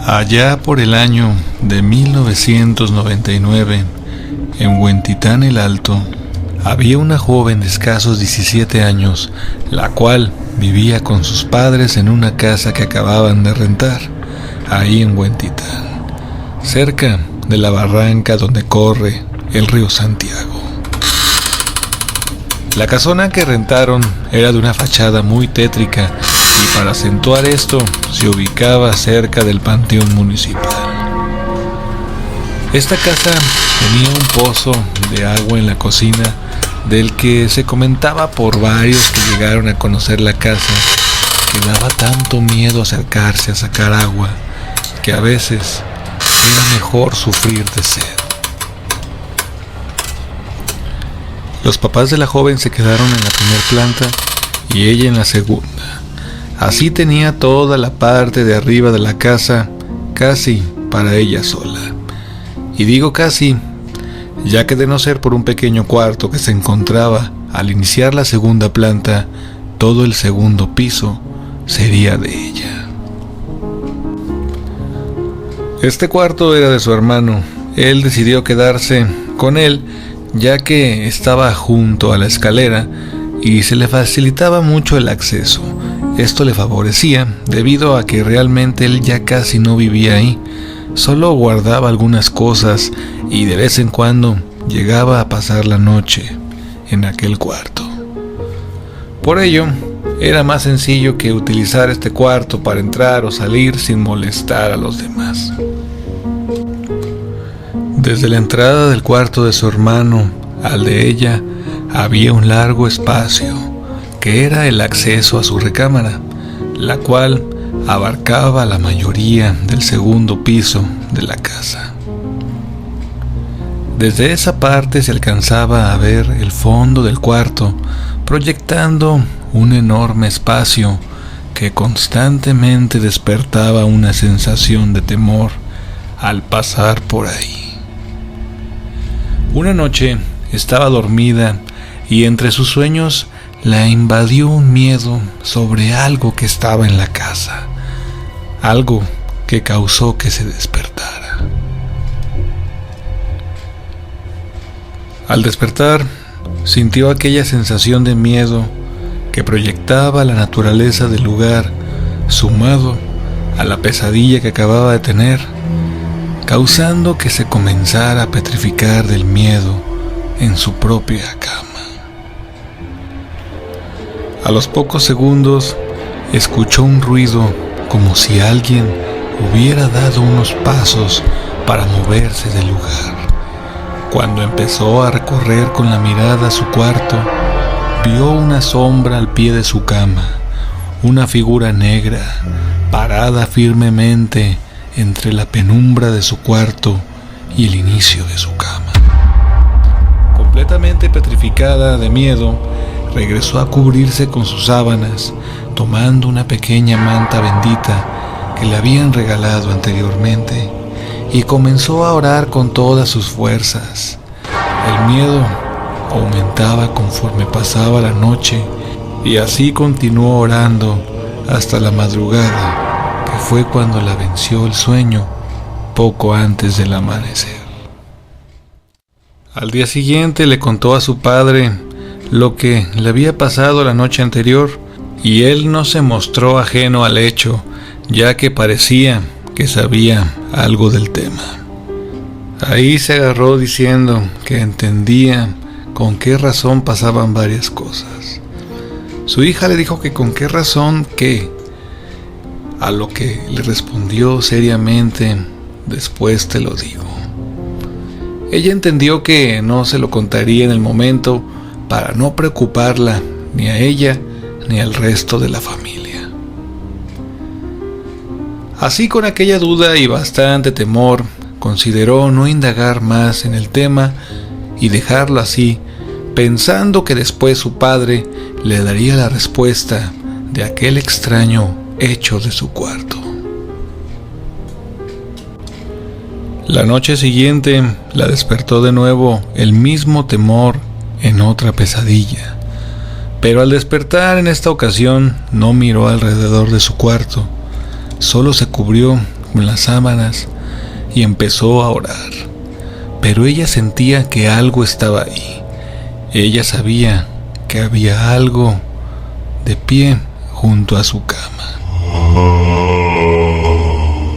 Allá por el año de 1999, en Huentitán el Alto, había una joven de escasos 17 años, la cual vivía con sus padres en una casa que acababan de rentar, ahí en Huentitán, cerca de la barranca donde corre el río Santiago. La casona que rentaron era de una fachada muy tétrica y para acentuar esto se ubicaba cerca del panteón municipal. Esta casa tenía un pozo de agua en la cocina del que se comentaba por varios que llegaron a conocer la casa que daba tanto miedo acercarse a sacar agua que a veces era mejor sufrir de sed. Los papás de la joven se quedaron en la primera planta y ella en la segunda. Así tenía toda la parte de arriba de la casa casi para ella sola. Y digo casi, ya que de no ser por un pequeño cuarto que se encontraba al iniciar la segunda planta, todo el segundo piso sería de ella. Este cuarto era de su hermano. Él decidió quedarse con él ya que estaba junto a la escalera y se le facilitaba mucho el acceso. Esto le favorecía debido a que realmente él ya casi no vivía ahí, solo guardaba algunas cosas y de vez en cuando llegaba a pasar la noche en aquel cuarto. Por ello, era más sencillo que utilizar este cuarto para entrar o salir sin molestar a los demás. Desde la entrada del cuarto de su hermano al de ella había un largo espacio que era el acceso a su recámara, la cual abarcaba la mayoría del segundo piso de la casa. Desde esa parte se alcanzaba a ver el fondo del cuarto, proyectando un enorme espacio que constantemente despertaba una sensación de temor al pasar por ahí. Una noche estaba dormida y entre sus sueños la invadió un miedo sobre algo que estaba en la casa, algo que causó que se despertara. Al despertar, sintió aquella sensación de miedo que proyectaba la naturaleza del lugar, sumado a la pesadilla que acababa de tener, causando que se comenzara a petrificar del miedo en su propia cama. A los pocos segundos, escuchó un ruido como si alguien hubiera dado unos pasos para moverse del lugar. Cuando empezó a recorrer con la mirada su cuarto, vio una sombra al pie de su cama, una figura negra, parada firmemente entre la penumbra de su cuarto y el inicio de su cama. Completamente petrificada de miedo, regresó a cubrirse con sus sábanas, tomando una pequeña manta bendita que le habían regalado anteriormente, y comenzó a orar con todas sus fuerzas. El miedo aumentaba conforme pasaba la noche, y así continuó orando hasta la madrugada, que fue cuando la venció el sueño poco antes del amanecer. Al día siguiente le contó a su padre lo que le había pasado la noche anterior, y él no se mostró ajeno al hecho, ya que parecía que sabía algo del tema. Ahí se agarró diciendo que entendía con qué razón pasaban varias cosas. Su hija le dijo que con qué razón qué, a lo que le respondió seriamente: después te lo digo. Ella entendió que no se lo contaría en el momento para no preocuparla ni a ella ni al resto de la familia. Así, con aquella duda y bastante temor, consideró no indagar más en el tema y dejarlo así, pensando que después su padre le daría la respuesta de aquel extraño hecho de su cuarto. La noche siguiente la despertó de nuevo el mismo temor en otra pesadilla, pero al despertar en esta ocasión no miró alrededor de su cuarto, solo se cubrió con las sábanas y empezó a orar. Pero ella sentía que algo estaba ahí. Ella sabía que había algo de pie junto a su cama.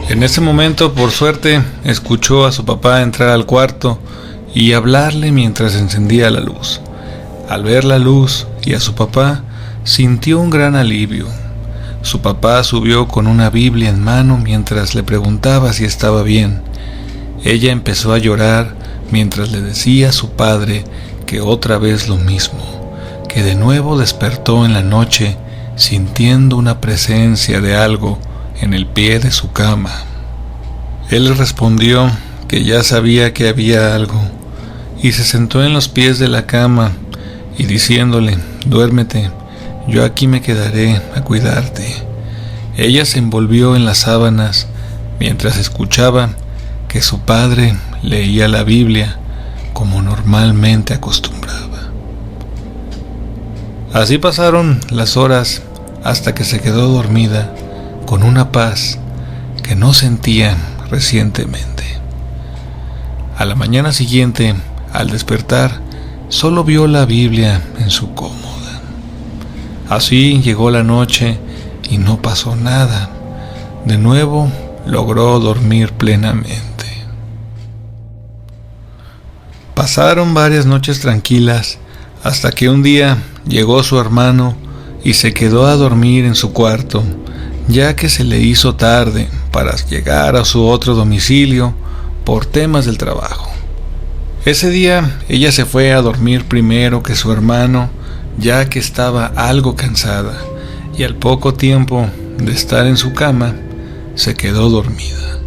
En ese momento, por suerte, escuchó a su papá entrar al cuarto y hablarle mientras encendía la luz. Al ver la luz y a su papá, sintió un gran alivio. Su papá subió con una Biblia en mano mientras le preguntaba si estaba bien. Ella empezó a llorar mientras le decía a su padre que otra vez lo mismo, que de nuevo despertó en la noche sintiendo una presencia de algo en el pie de su cama. Él le respondió que ya sabía que había algo y se sentó en los pies de la cama y diciéndole: duérmete, yo aquí me quedaré a cuidarte. Ella se envolvió en las sábanas mientras escuchaba que su padre leía la Biblia como normalmente acostumbraba. Así pasaron las horas hasta que se quedó dormida con una paz que no sentía recientemente. A la mañana siguiente, al despertar, solo vio la Biblia en su cómoda. Así llegó la noche y no pasó nada. De nuevo logró dormir plenamente. Pasaron varias noches tranquilas hasta que un día llegó su hermano y se quedó a dormir en su cuarto, ya que se le hizo tarde para llegar a su otro domicilio por temas del trabajo. Ese día ella se fue a dormir primero que su hermano, ya que estaba algo cansada, y al poco tiempo de estar en su cama se quedó dormida.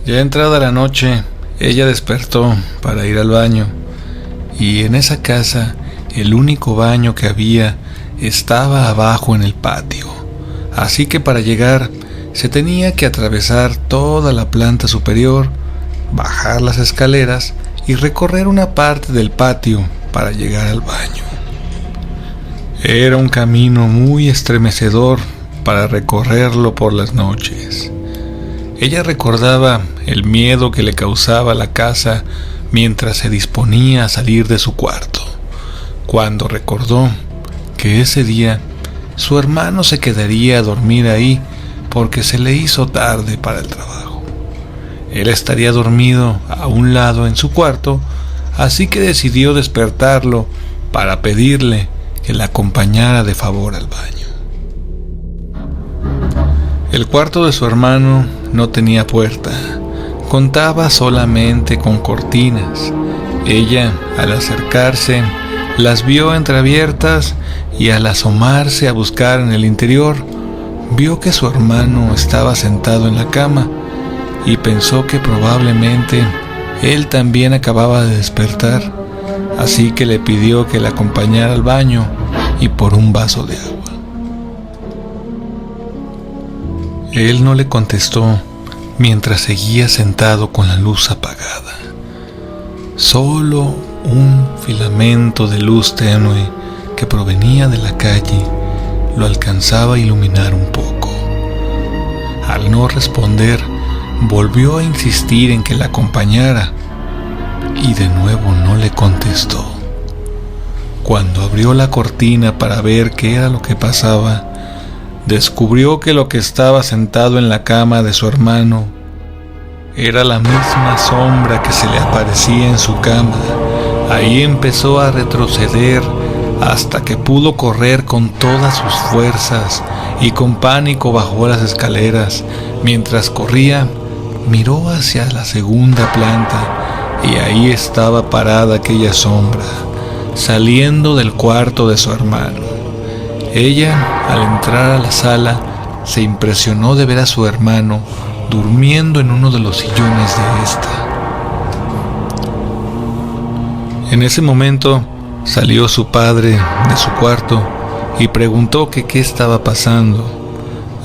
Ya entrada la noche, ella despertó para ir al baño, y en esa casa el único baño que había estaba abajo en el patio, así que para llegar se tenía que atravesar toda la planta superior, bajar las escaleras y recorrer una parte del patio para llegar al baño. Era un camino muy estremecedor para recorrerlo por las noches. Ella recordaba el miedo que le causaba la casa mientras se disponía a salir de su cuarto, cuando recordó que ese día su hermano se quedaría a dormir ahí porque se le hizo tarde para el trabajo. Él estaría dormido a un lado en su cuarto, así que decidió despertarlo para pedirle que la acompañara de favor al baño. El cuarto de su hermano no tenía puerta, contaba solamente con cortinas. Ella, al acercarse, las vio entreabiertas y al asomarse a buscar en el interior, vio que su hermano estaba sentado en la cama y pensó que probablemente él también acababa de despertar, así que le pidió que la acompañara al baño y por un vaso de agua. Él no le contestó mientras seguía sentado con la luz apagada. Solo un filamento de luz tenue que provenía de la calle lo alcanzaba a iluminar un poco. Al no responder, volvió a insistir en que la acompañara y de nuevo no le contestó. Cuando abrió la cortina para ver qué era lo que pasaba, descubrió que lo que estaba sentado en la cama de su hermano era la misma sombra que se le aparecía en su cama. Ahí empezó a retroceder hasta que pudo correr con todas sus fuerzas y con pánico bajó las escaleras. Mientras corría, miró hacia la segunda planta y ahí estaba parada aquella sombra, saliendo del cuarto de su hermano. Ella, al entrar a la sala, se impresionó de ver a su hermano durmiendo en uno de los sillones de esta. En ese momento salió su padre de su cuarto y preguntó que qué estaba pasando.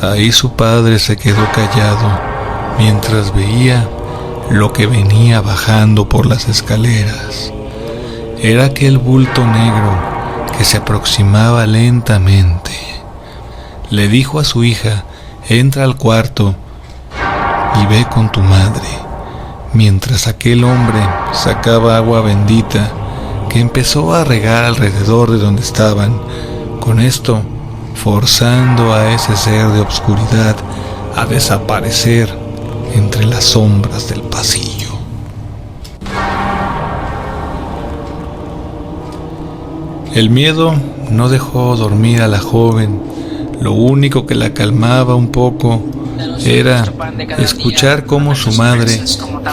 Ahí su padre se quedó callado mientras veía lo que venía bajando por las escaleras. Era aquel bulto negro que se aproximaba lentamente. Le dijo a su hija entra al cuarto y ve con tu madre, mientras aquel hombre sacaba agua bendita que empezó a regar alrededor de donde estaban, con esto forzando a ese ser de obscuridad a desaparecer entre las sombras del pasillo. El miedo no dejó dormir a la joven. Lo único que la calmaba un poco era escuchar cómo su madre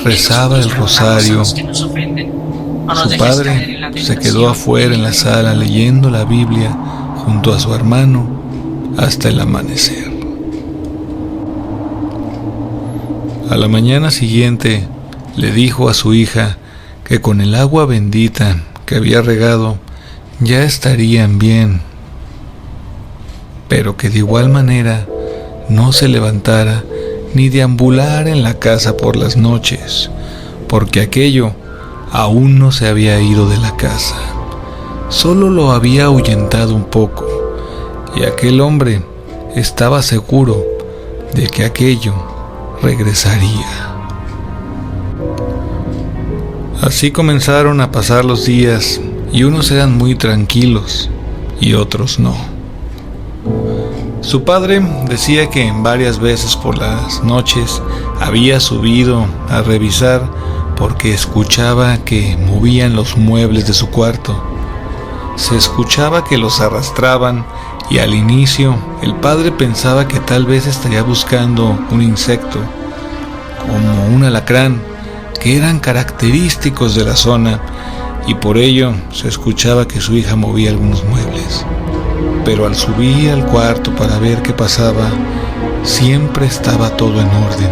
rezaba el rosario. Su padre se quedó afuera en la sala leyendo la Biblia junto a su hermano hasta el amanecer. A la mañana siguiente le dijo a su hija que con el agua bendita que había regado ya estarían bien, pero que de igual manera no se levantara ni deambulara en la casa por las noches, porque aquello aún no se había ido de la casa, solo lo había ahuyentado un poco, y aquel hombre estaba seguro de que aquello regresaría. Así comenzaron a pasar los días, y unos eran muy tranquilos y otros no. Su padre decía que varias veces por las noches había subido a revisar porque escuchaba que movían los muebles de su cuarto. Se escuchaba que los arrastraban y al inicio el padre pensaba que tal vez estaría buscando un insecto, como un alacrán, que eran característicos de la zona, y por ello se escuchaba que su hija movía algunos muebles. Pero al subir al cuarto para ver qué pasaba, siempre estaba todo en orden.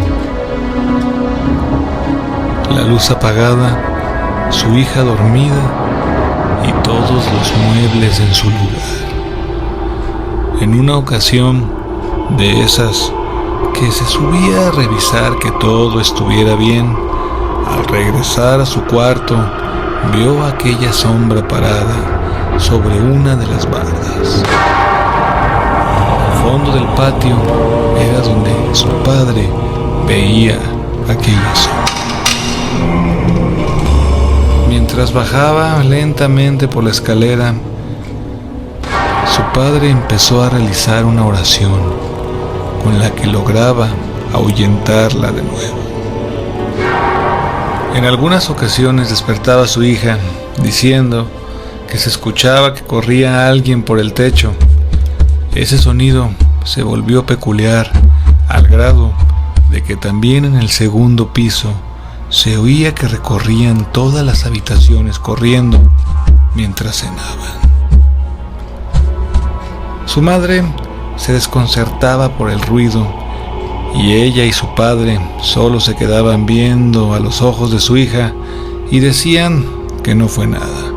La luz apagada, su hija dormida y todos los muebles en su lugar. En una ocasión de esas que se subía a revisar que todo estuviera bien, al regresar a su cuarto, vio aquella sombra parada sobre una de las bardas. Al fondo del patio era donde su padre veía aquella sombra. Mientras bajaba lentamente por la escalera, su padre empezó a realizar una oración con la que lograba ahuyentarla de nuevo. En algunas ocasiones despertaba a su hija diciendo que se escuchaba que corría alguien por el techo. Ese sonido se volvió peculiar al grado de que también en el segundo piso se oía que recorrían todas las habitaciones corriendo mientras cenaban. Su madre se desconcertaba por el ruido y ella y su padre solo se quedaban viendo a los ojos de su hija y decían que no fue nada,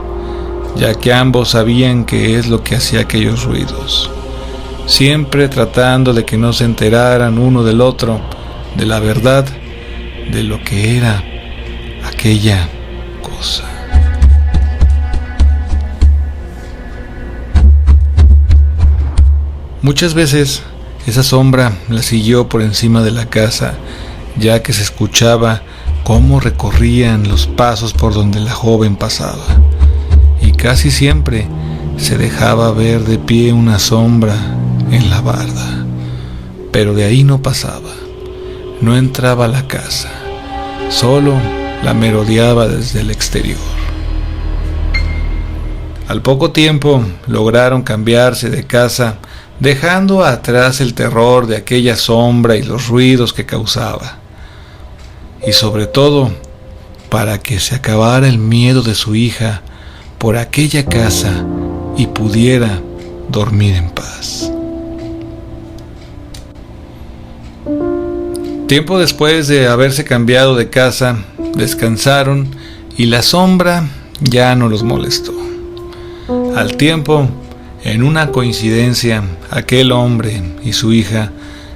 ya que ambos sabían qué es lo que hacía aquellos ruidos, siempre tratando de que no se enteraran uno del otro de la verdad de lo que era aquella cosa. Muchas veces esa sombra la siguió por encima de la casa, ya que se escuchaba cómo recorrían los pasos por donde la joven pasaba, y casi siempre se dejaba ver de pie una sombra en la barda, pero de ahí no pasaba, no entraba a la casa, solo la merodeaba desde el exterior. Al poco tiempo lograron cambiarse de casa, dejando atrás el terror de aquella sombra y los ruidos que causaba. Y sobre todo, para que se acabara el miedo de su hija por aquella casa y pudiera dormir en paz. Tiempo después de haberse cambiado de casa, descansaron y la sombra ya no los molestó. Al tiempo, en una coincidencia, aquel hombre y su hija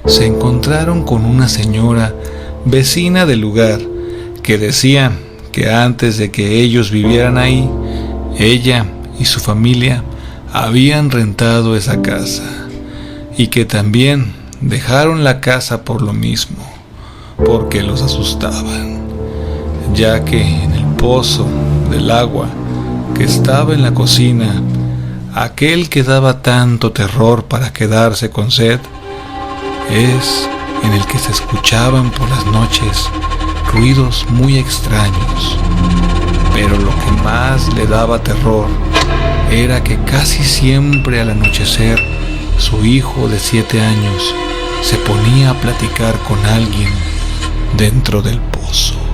se encontraron con una señora vecina del lugar que decía que antes de que ellos vivieran ahí, ella y su familia habían rentado esa casa y que también dejaron la casa por lo mismo, porque los asustaban, ya que en el pozo del agua que estaba en la cocina, aquel que daba tanto terror para quedarse con sed, es en el que se escuchaban por las noches ruidos muy extraños. Pero lo que más le daba terror era que casi siempre al anochecer su hijo de 7 años se ponía a platicar con alguien dentro del pozo.